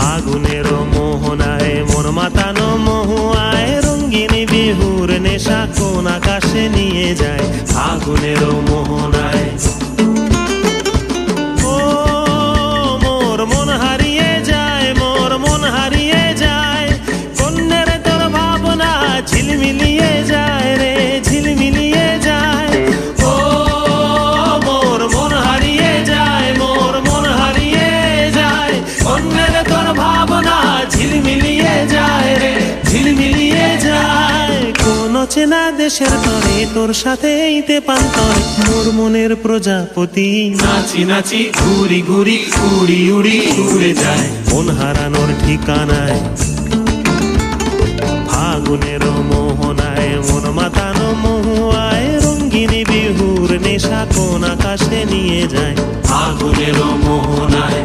ফাগুনের মোহনায় মন মাতানো মহুয়ায় রঙিন বিহুর নেশা কোন আকাশে নিয়ে যায় ফাগুনের মোহনায়। ও মোর মন হারিয়ে যায়, মোর মন হারিয়ে যায়, কন্যের তোর ভাবনা ঝিলমিলিয়ে যায় রে ঝিলমিলিয়ে যায়। ও মোর মন হারিয়ে যায়, মোর মন হারিয়ে যায়, কন্যের তোর ভাবনা ঝিলমিলিয়ে যায় রে ঝিলমিলিয়ে যায়। কোন চেনা দেশের তরে তোর সাথে এইতে পান্তরে মোর মনের প্রজাপতি নাচি নাচি ঘুরি ঘুরি উড়ি উড়ি উড়ে যায় মন হারানোর ঠিকানায়। ফাগুনের মোহনায় মন মাতানো মহুয়ায় রঙিন বিহুর নেশা কোন আকাশে নিয়ে যায় ফাগুনের মোহনায়।